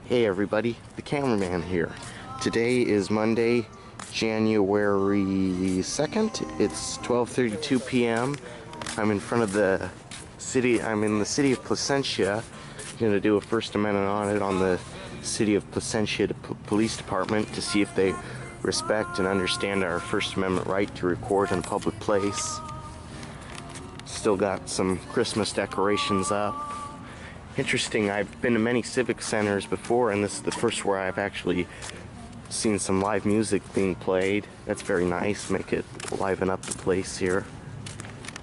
Hey everybody, the cameraman here. Today is Monday, January 2nd. It's 12:32 p.m. I'm in front of the city. I'm in the city of Placentia. I'm going to do a First Amendment audit on the city of Placentia Police Department to see if they respect and understand our First Amendment right to record in a public place. Still got some Christmas decorations up. Interesting, I've been to many civic centers before, and this is the first where I've actually seen some live music being played. That's very nice, make it liven up the place here.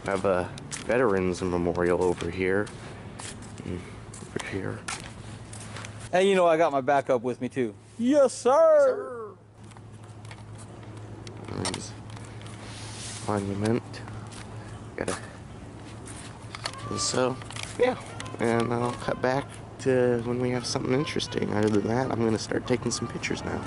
I have a Veterans Memorial over here. Over here. And you know I got my backup with me too. Yes, sir! There's monument. So, yeah. And I'll cut back to when we have something interesting. Other than that, I'm going to start taking some pictures now.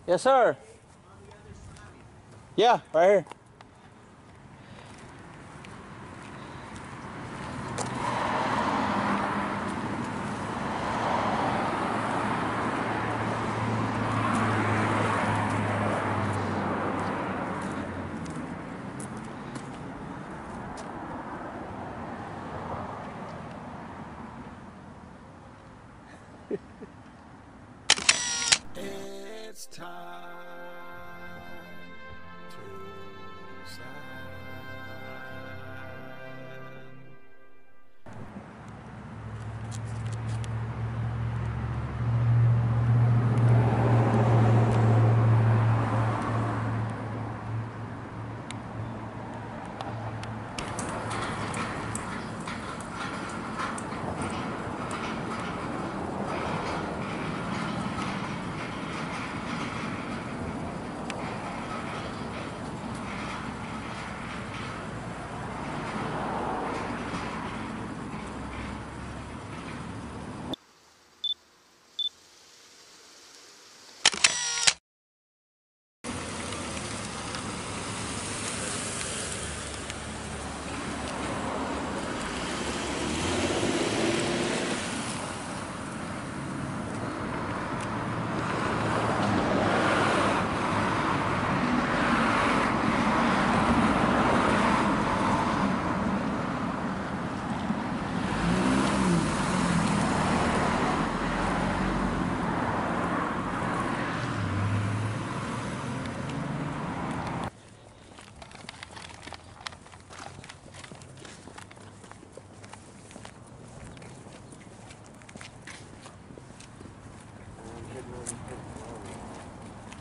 Yes, sir. Yeah, right here. It's time to sign.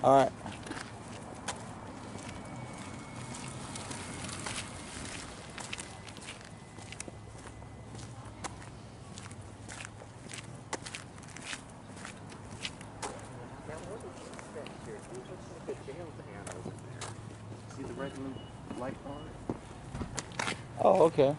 All right. See the red light on? Oh, okay.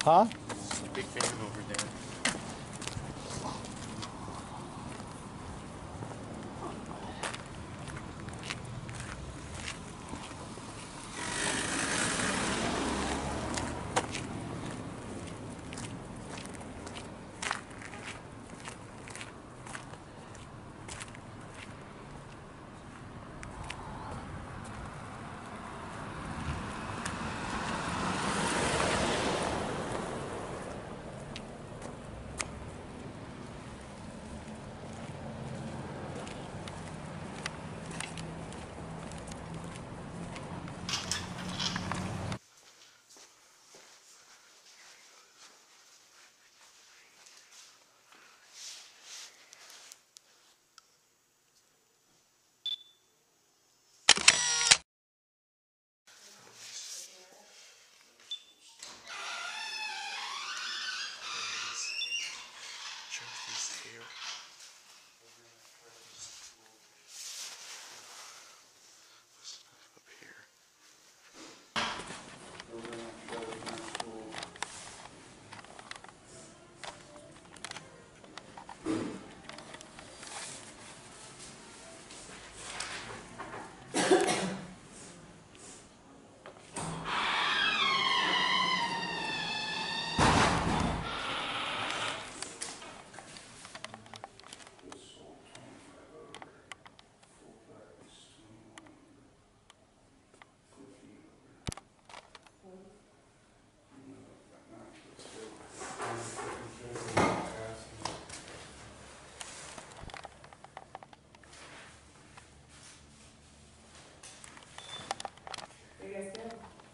Huh? Big fan over there. Trophies here. Up here.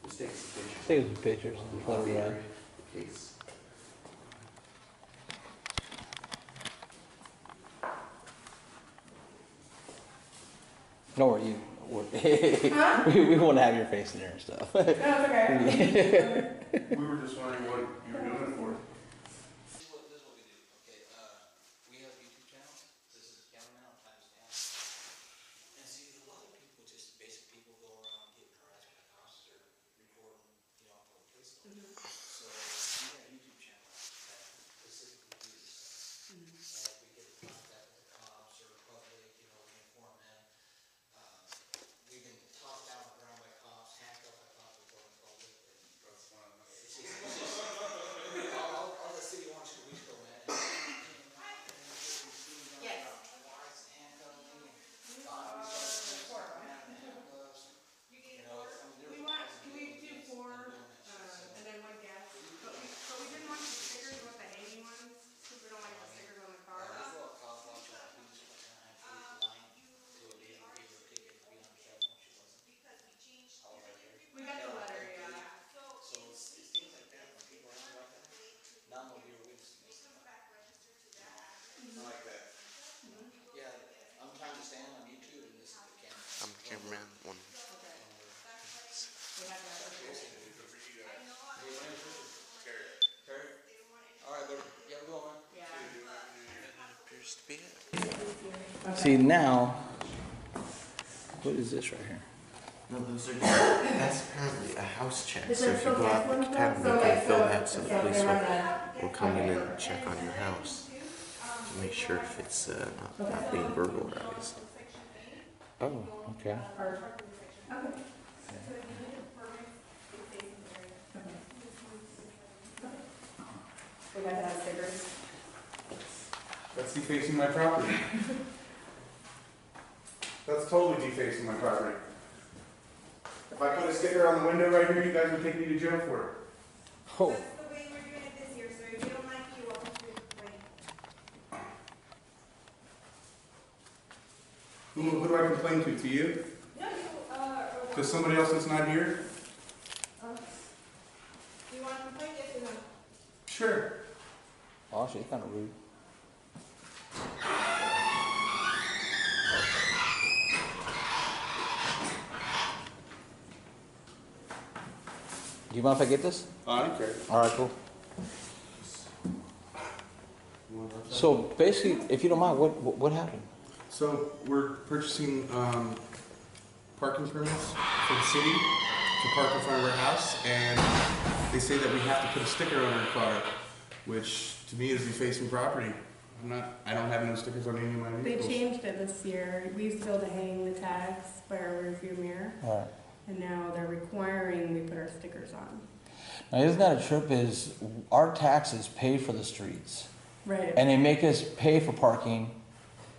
Just take some pictures. Take some pictures and let it run. Case. Don't worry, we won't have your face in there and stuff. No, it's okay. We were just wondering what you were doing it for. This is what we do. Okay, we have a YouTube channel. This is the camera now, timestamp. And see, a lot of people, just basic people, go around getting harassed by cops or recording, you know, public place. So we have a YouTube channel that specifically do this stuff. And we get in contact with the cops or public, you know, we inform them. We've been tossed down the ground by cops, handcuffed by cops before we called it. That's one of them. All the city wants to weeks ago, man. Yes. We want, can we do 4, and then 1 gas? But we didn't want the stickers with the hanging ones, because we don't like the stickers on the car. We got the letter, yeah. So it's things like that, when people are like that, none will be a witness. I like that. Yeah, I'm trying to stand on YouTube and this is the camera. I'm the cameraman. One. Okay. We have that. Terry? Alright, buddy. Yeah, we're going, man. Yeah. Appears to be it. See now, what is this right here? No, those are that's apparently a house check. So if you go out the town, you So, can fill so- that so the so police they run that. will come in and check on your house to make sure if it's not being burglarized. Oh, okay. We got to have stickers. That's defacing my property. That's totally defacing my property. If I put a sticker on the window right here, you guys would take me to jail for it. Oh, That's the way we're doing it this year, sir. If you don't like you, welcome to complain. Who do I complain to? To you? No, you, To somebody else that's not here? do you want to complain, yes or no? Sure. oh, she's kind of rude. Do you mind if I get this? I don't care. All right, cool. So basically, if you don't mind, what happened? So we're purchasing parking permits for the city to park in front of our house, and they say that we have to put a sticker on our car, which to me is defacing property. I don't have no stickers on any of my They vehicles. changed it this year. We used to be able to hang the tags by our rearview mirror, Alright. and now they're requiring we put our stickers on. Now, isn't that a trip? Is our taxes pay for the streets, Right. and they make us pay for parking.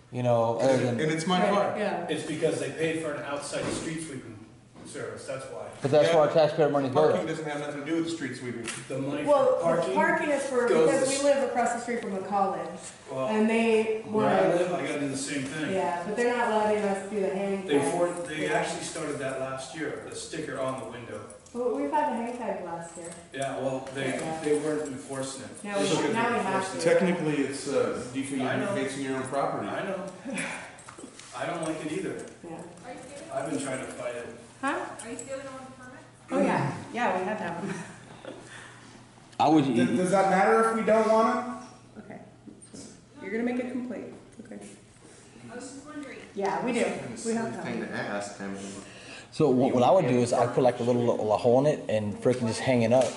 You know, other And than. it's my car. Yeah. It's because they paid for an outside street sweeping service, that's why. But that's Yeah, where our taxpayer money Parking goes. doesn't have nothing to do with the street sweeping. The money Well, for the parking is for, goes because to- we live across the street from a college, Well, and they where I want, live, I gotta do the same thing. yeah, but they're not letting us do the hang tag. They actually started that last year, the sticker on the window. Well, we've had the hang tag last year. Yeah, well, they weren't enforcing it. Now They we- should now we enforce have it. to. Technically, it's I know. defacing your own property. I know. I don't like it either. Yeah. Are you stealing? I've been trying to fight it. Huh? Are you stealing on the permit? Oh, yeah. Yeah, we had that one. I would. Does that matter if we don't want Okay. You're gonna make a complaint. Okay. I was just wondering. Yeah, we do. We have Thing that. to ask, I mean. So what I would do is I put like a little hole in it and freaking just hang it up it?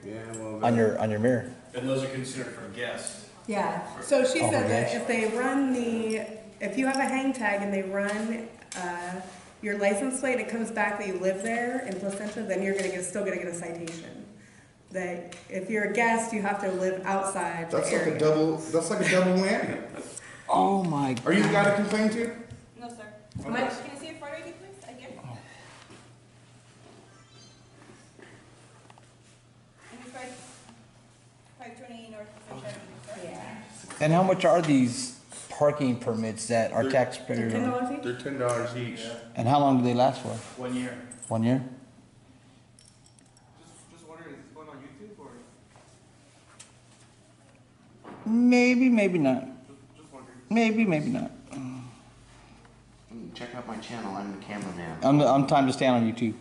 Yeah, well. on your mirror. And those are considered for guests. Yeah. So she Oh, said that yes. if they run if you have a hang tag and they run, your license plate, it comes back that you live there in Placentia, then you're still gonna get a citation. That if you're a guest, you have to live outside the That's like area. a double whammy. Oh my. Are you the guy to complain to? No, sir. How much? Can I see your photo ID, please? Again? And it's 520 North Placentia Avenue, sir. Yeah. And how much are these parking permits that our They're- taxpayers? $10 each? They're $10 each. And how long do they last for? 1 year. 1 year? Just wondering, is this going on YouTube or? Maybe, maybe not. Just wondering. Maybe not. Check out my channel, I'm the cameraman. I'm time to stand on YouTube.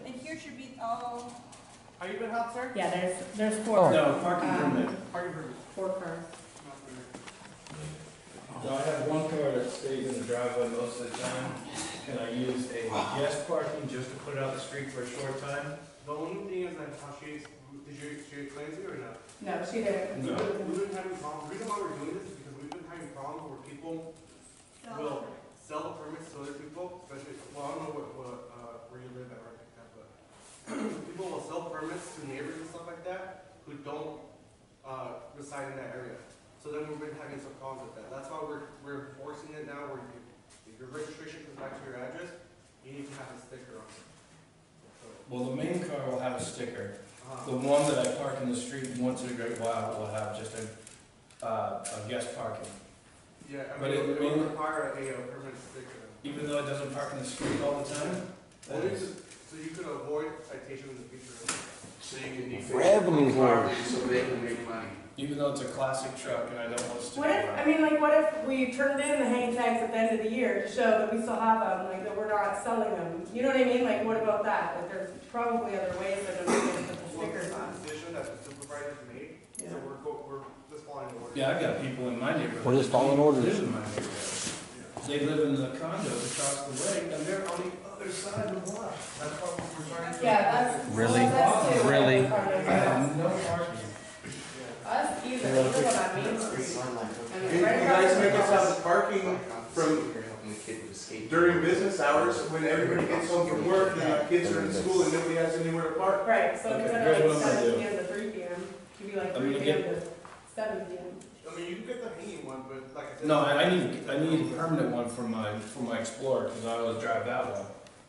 And here should be all. Are you been helped, sir? Yeah, there's four. No, parking Um, permit. Parking permit. 4 cars. So I have one car that stays in the driveway most of the time. Can I use a guest parking just to put it out the street for a short time? The only thing is that how she explain to you or no? No, she didn't. No. We've been having problems. The reason why we're doing this is because we've been having problems where people will sell the permits to other people, especially, well, I don't know where you live at right now, but people will sell permits to neighbors and stuff like that who don't reside in that area. So then we've been having some problems with that. That's why we're enforcing it now, where if your registration comes back to your address, you need to have a sticker on it. Well, the main car will have a sticker. So, The one that I park in the street once in a great while will have just a guest parking. yeah, I But mean, it- it will require a permit sticker. Even though it doesn't park in the street all the time? Only so you could avoid citation in the future. So you can deface Revenue property so they can make money. Even though it's a classic truck and I don't want to stick What if, around. I mean, like, what if we turned in the hang tags at the end of the year to show that we still have them, like, that we're not selling them? You know what I mean? Like, what about that? Like, there's probably other ways that we can put the stickers on. Decision that the supervisor made, Yeah. so we're just following the order. Yeah, I've got people in my neighborhood. We're just following that orders. live in my neighborhood. They live in the condos across the way and they're on the other side of the block. That's what we're trying to. Yeah, that's. Really? That's too. Really? I have no parking. Us either, we live on Main Street. And You it's right guys across make the us street. have parking from during business hours when everybody gets home from work and the kids are in school and nobody has anywhere to park. Right, so Okay, instead here's of what like I'm gonna 7 do. PM to 3 PM, it could be like I'm 3 gonna PM get- to 7 PM. I mean, you can get the hanging one, but like I said. No, I need a permanent one for my Explorer because I always drive that one.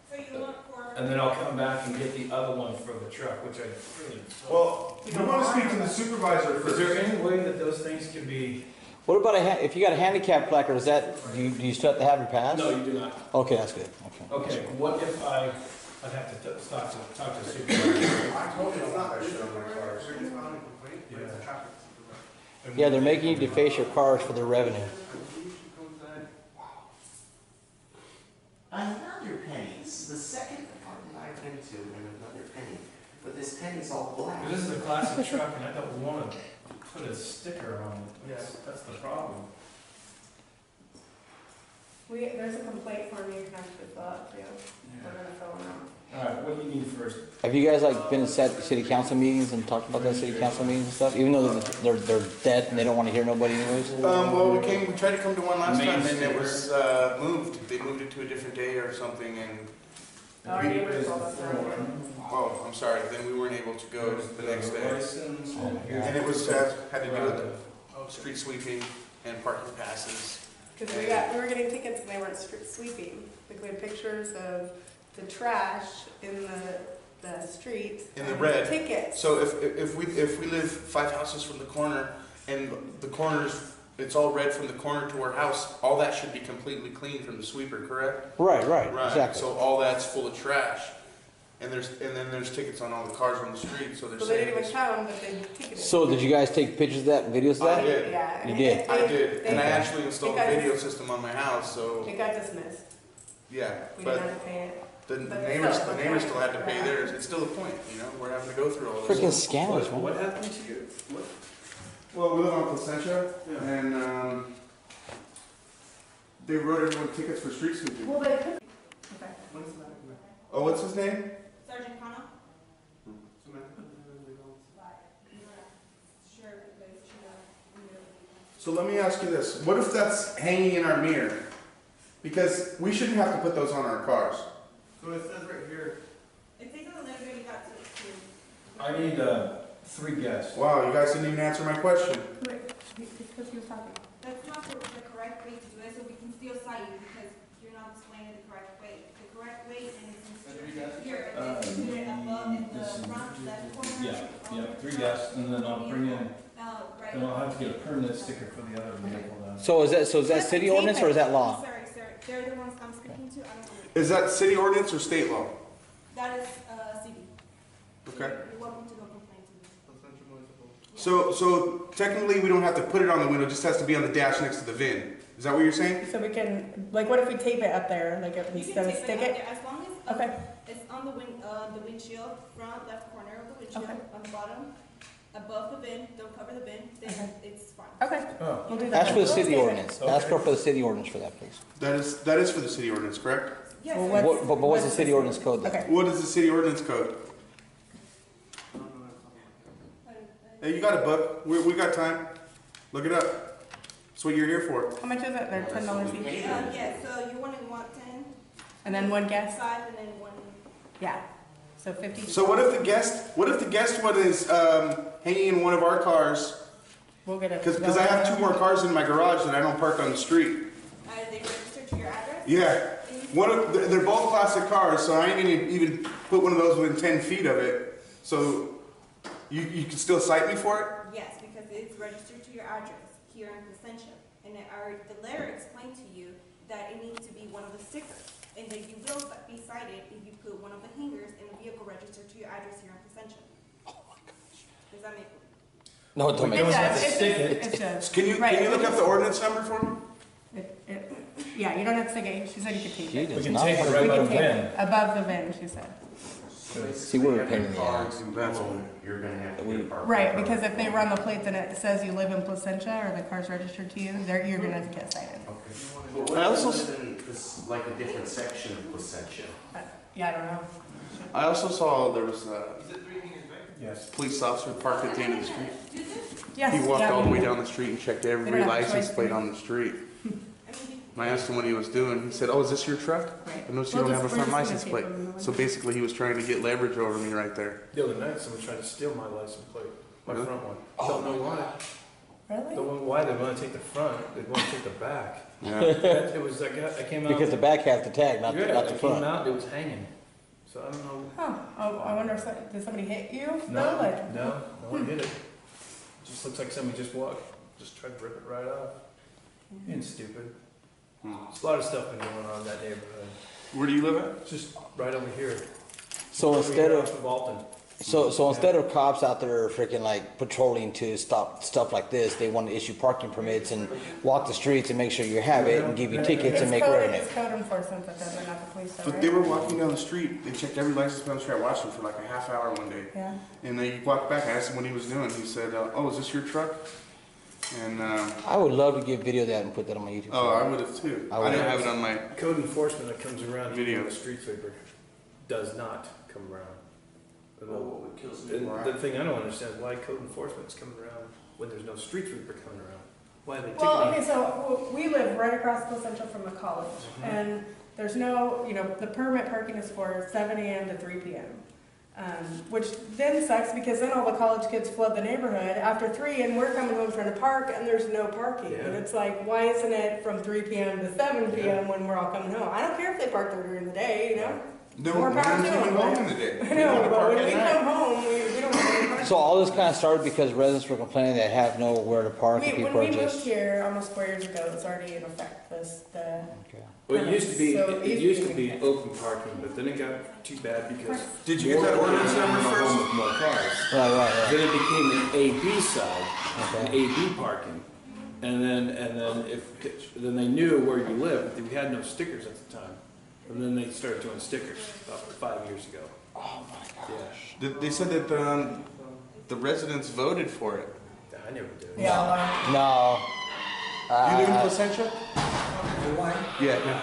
So you look for. And then I'll come back and get the other one for the truck, which I really. Well, we want to speak to the supervisor Is first. there any way that those things can be? What about if you got a handicap placard? Is that do you still have to have your pass? No, you do not. Okay, that's good. Okay. Okay, what if I'd have to talk to the supervisor? I told you it's not that shit on my cars. We're just filing a complaint, but it's a traffic supervisor. Yeah, they're making you deface your cars for their revenue. I believe she comes back. Another penny. This is the second apartment I've been to and another penny. But this penny's all black. This is a classic truck and I don't want to put a sticker on it. Yeah. That's the problem. There's a complaint form you can actually fill out too. We're gonna fill them out. Alright, what do you need first? Have you guys like been at city council meetings and talked about that city council meetings and stuff? Even though they're dead and they don't want to hear nobody anyways? Well, we tried to come to one last time and it was, moved. They moved it to a different day or something and, Our neighbors told us that. oh, I'm sorry, then we weren't able to go the next day. License, And it was, had to do with street sweeping and parking passes. Because we were getting tickets and they weren't sweeping. Like we had pictures of the trash in the street. In the red. Tickets. So if we live 5 houses from the corner and the corners, it's all red from the corner to our house, all that should be completely clean from the sweeper, correct? Right, Right. exactly. So all that's full of trash. And then there's tickets on all the cars on the street, so they're So they saying. didn't even count, but they ticketed. So did you guys take pictures of that and videos of I that? did. Yeah. You did? I did, and I They- actually installed a video system on my house, so, It got dismissed. yeah. We But didn't have to pay it. the but neighbors still, still had to pay theirs. It's still a point, we're having to go through all this. Freaking scammers, man. what happened to you? What? Well, we live on Placentia, and they wrote everyone tickets for street sweeping. Well, they could. Okay. Oh, what's his name? Sergeant Cano? Sure, because So let me ask you this, what if that's hanging in our mirror? Because we shouldn't have to put those on our cars. So it says right here. it takes a little bit, you got to. I need 3 guests. Wow, you guys didn't even answer my question. Wait, because he was talking. That's not the correct way to do it, so we can still cite you because you're not displaying it the correct way. The correct way is here, and then put it above in the front left corner. Yeah, 3 guests, and then I'll bring in, Right. and I'll have to get a permanent sticker for the other vehicle then. So is that city ordinance or is that law? Sorry, they're the ones I'm speaking to, I don't know. Is that city ordinance or state law? That is, CD. Okay. You're welcome to go complain to me. So technically, we don't have to put it on the window, it just has to be on the dash next to the VIN. Is that what you're saying? So we can, like, what if we tape it up there, like, if we You can still tape stick up it? there as long as Okay. it's on the windshield, front left corner of the windshield, Okay. on the bottom, above the bin, don't cover the bin, then Okay. it's fine. Okay, Oh, we'll do that. Ask for the We'll city tape it. ordinance. Ask for the city ordinance for that, please. That is for the city ordinance, correct? Yes, Well, sir. what- But what's the city ordinance code then? Okay. What is the city ordinance code? Hey, you got a book, we got time. Look it up. That's what you're here for. How much is it? They're $10 each. Yeah, so you want 10, And then one guest? 5, and then 1. Yeah. So 50. So what if the guest one is hanging in one of our cars? We'll get it. Because I have 2 more cars in my garage that I don't park on the street. Are they registered to your address? Yeah. They're both classic cars, so I ain't gonna even put one of those within 10 feet of it. So you can still cite me for it? Yes, because it's registered to your address here in Placentia. And the letter explained to you that it needs to be one of the stickers. And that you will be cited if you put one of the hangers in the vehicle registered to your address here in Placentia. Does that make No, it don't make It sense. does. stick it. It does. Can you look up the ordinance number for me? Yeah, you don't have to stick it. She said you could tape She it. We does can not take it want right We by can the tape VIN. it above the VIN, she said. See, we're a pain in the ass. You're gonna have to We- get a park Right, permit. because if they run the plates and it says you live in Placentia or the car's registered to you, you're gonna have to get cited. But what I if also you live in this, like a different section of Placentia? Yeah, I don't know. I also saw there was a Yes. police officer parked at the end of the street. Yes. He walked yeah, all the we- way down the street and checked They every don't have a license choice, plate right? on the street. I mean, And I asked him what he was doing. He said, "Oh, is this your truck? Right. I noticed We'll you don't just- have a front we're just license gonna plate." tape them in the So window. basically, he was trying to get leverage over me right there. The other night, someone tried to steal my license plate, my Really? front one. Don't know why. Really? Don't know why they want to take the front, they want to take the back. Yeah. It was like, I came out. Because the back has the tag, not Yeah, the I came front. out, it was hanging. So I don't know. Huh. Oh, I wonder if, did somebody hit you? No, Like, no one did it. Just looks like somebody just tried to rip it right off. Being stupid. There's a lot of stuff been going on in that neighborhood. Where do you live at? Just right over here. So Over instead here of off of Alton. So instead of cops out there freaking like patrolling to stop stuff like this, they want to issue parking permits and walk the streets and make sure you have it and give you tickets and make revenue. It's code enforcement that does it, not the police. But they were walking down the street. They checked every license plate on the street. I watched them for like a half hour one day. Yeah. And they walked back. I asked him what he was doing. He said, "Oh, is this your truck?" And I would love to get video of that and put that on my YouTube channel. I would have too. I I would didn't have. have it on my. Code enforcement that comes around Video. video. The street sweeper does not come around. And What would kill some the, people? the thing I don't understand is why code enforcement is coming around when there's no street sweeper coming around. Why are they ticketing? Well, okay, so we live right across Placentia from the college, and there's no, the permit parking is for 7 a.m. to 3 p.m. Which then sucks because then all the college kids flood the neighborhood after 3 and we're coming home from the park and there's no parking. Yeah. And it's like, why isn't it from 3 p.m. to 7 p.m. when we're all coming home? I don't care if they park there during the day, No, More no power one's to even them, home in the day. I know, but when we come home, we don't have any parking. So all this kind of started because residents were complaining they have nowhere to park and people When are we moved just. here almost 4 years ago, it was already in effect, Okay. Well, it used to be, So it used to be open parking, but then it got too bad because. Did you get that ordinance number more first? with more cars. Right. Then it became an AB side, an Okay. AB parking. And then then they knew where you lived, but we had no stickers at the time. And then they started doing stickers about 5 years ago. Oh my gosh. Yeah, They said that the residents voted for it. I never did. Yeah, No. You live in Placentia? Yeah.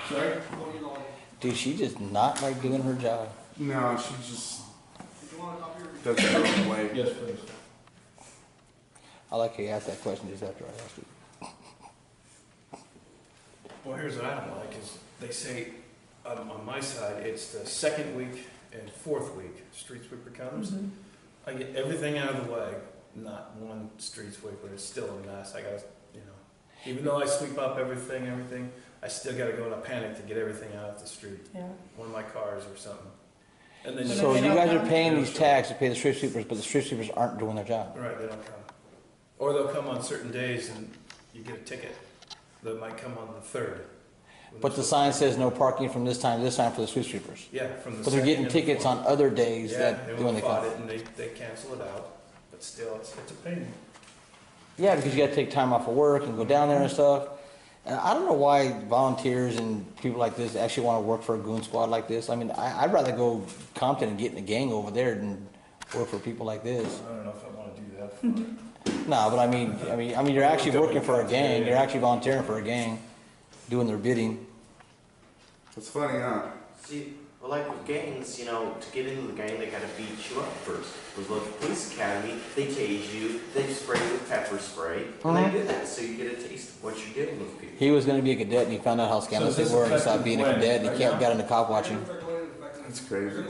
Sorry? Dude, she just not like doing her job. No, she just does it her own way. Yes, please. I like how you asked that question just after I asked it. Well, here's what I don't like is they say on my side it's the second week and fourth week street sweeper comes. I get everything out of the way, not one street sweeper. It's still a mess. I got to, even though I sweep up everything, I still got to go in a panic to get everything out of the street. yeah. One of my cars or something. And then So they you don't guys are come? paying these tags to pay the street sweepers, but the street sweepers aren't doing their job. Right, they don't come. Or they'll come on certain days and you get a ticket. That might come on the 3rd. But the sign says no parking from this time to this time for the street sweepers. Yeah, from the But they're second getting and tickets fourth. on other days Yeah, that they when won't they fought come. it and they cancel it out. But still, it's a pain. Yeah, because you gotta take time off of work and go down there and stuff. And I don't know why volunteers and people like this actually wanna work for a goon squad like this. I mean, I'd rather go Compton and get in a gang over there than work for people like this. I don't know if I want to do that for it. No, but I mean, you're actually working for a gang. You're actually volunteering for a gang, doing their bidding. It's funny, huh? See, well, like with gangs, to get into the gang, they gotta beat you up first. With local police academy, they tase you, they spray you with pepper spray, and they do that so you get a taste of what you're dealing with people. He was gonna be a cadet and he found out how scandalous they were and he stopped being a cadet and he got into cop watching. That's crazy.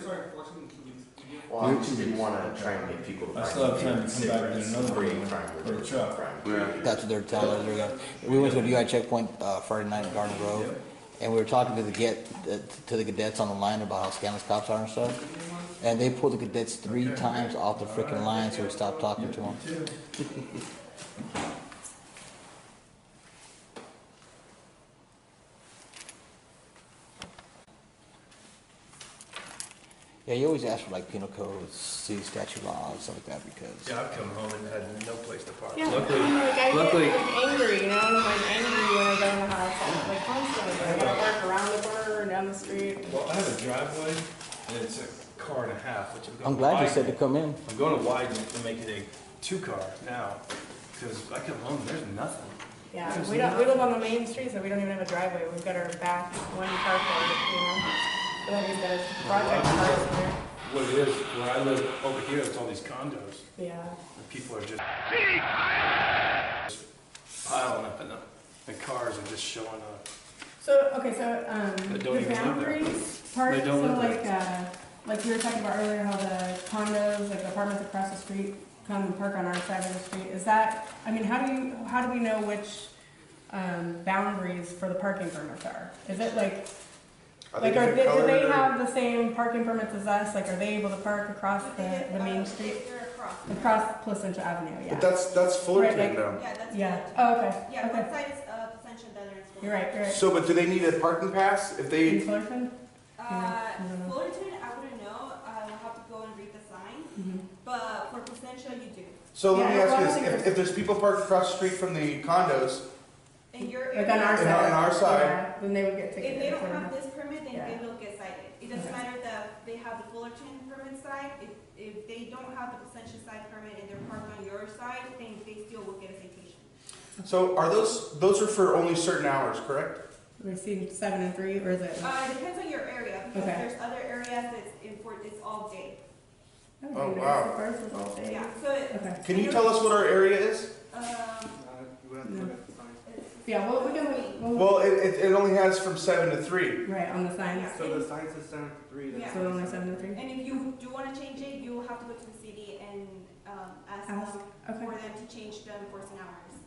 Well, I just didn't want to try and get people to I still have time to come back with another one for a truck. Yeah. That's what they're telling us. They're gonna, we went to a UI checkpoint Friday night in Garden Grove, and we were talking to the cadets on the line about how scandalous cops are and stuff. And they pulled the cadets 3 times off the freaking line, so we stopped talking to them. Yeah, you always ask for like penal codes, city statute laws, stuff like that, because. Yeah, I've come home and had no place to park. Yeah, Luckily, I luckily, get angry, I'm angry when I go in the house, like constantly, I gotta work around the corner and down the street. well, I have a driveway and it's a car and a half, which I'm going I'm glad you to said to come in. I'm going to widen it to make it a 2-car now, because I come home, there's nothing. Yeah, we live on the main street, so we don't even have a driveway, we've got our back one carport, But then he's got his project cars in there. What it is, where I live over here, it's all these condos, Yeah. and people are just piling up in them, and cars are just showing up. So, okay, They so, don't the even live there. boundaries part, They so don't live there. like you were talking about earlier, how the condos, like the apartments across the street come and park on our side of the street, is that, I mean, how do we know which, boundaries for the parking permits are? Is it like, do they have the same parking permits as us? Like, are they able to park across the main street? They're across. Across Placentia Avenue, yeah. But that's Fullerton Right, like- though. Yeah, that's. Yeah, Fullerton. oh, okay, Yeah, one okay. side is Placentia, the other is Fullerton. You're right. So, but do they need a parking pass if In they? Fullerton? Fullerton, I wouldn't know, I will have to go and read the sign, but for Placentia, you do. So let me Yeah, ask well, you I this: think if there's people parked across the street from the condos, And you're. Like on our And side? on our side. Yeah, then they would get If ticketed. they don't for- have this permit, then Yeah. they will get cited. It doesn't Okay. matter that they have the Fullerton permit side, if they don't have the Placentia side permit and they're parked on your side, then they still will get a citation. So are those are for only certain hours, correct? We see 7 and 3, or is it? It depends on your area, because Okay. there's other areas that's it's all day. Oh, wow. Ours was all day. Yeah, so Okay. Can you tell us what our area is? You would have to look at the sign. Yeah, well, we can, Well, it only has from 7 to 3. right, on the signs. Yeah. So the sign says 7 to 3. That's Yeah. So only 7 and 3? And if you do want to change it, you will have to go to the city and ask them Okay. for them to change the enforcement hours.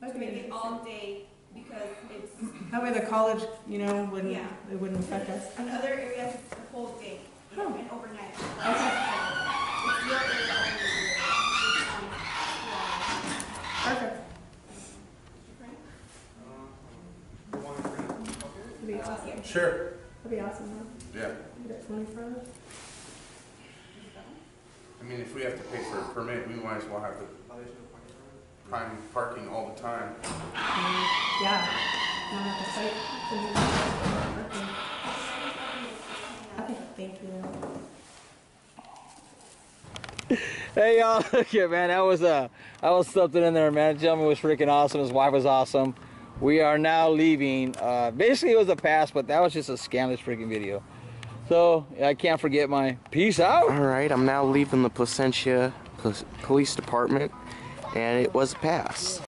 To Okay. make it all day, because it's, That way the college, you know, wouldn't, Yeah. it wouldn't affect us. in other areas, it's the whole day, Oh. and overnight. Okay. It's your area only. Perfect. You want to print it? That'd be awesome. Sure. That'd be awesome, huh? Yeah. You get 24 hours? I mean, if we have to pay for a permit, we might as well have the Violation of parking permit? prime parking all the time. Yeah. Not at the site. Okay, thank you. Hey y'all, okay man, that was something in there, man. The gentleman was freaking awesome. His wife was awesome. We are now leaving. Basically, it was a pass, but that was just a scandalous freaking video. So I can't forget my peace out. All right, I'm now leaving the Placentia Police Department, and it was a pass.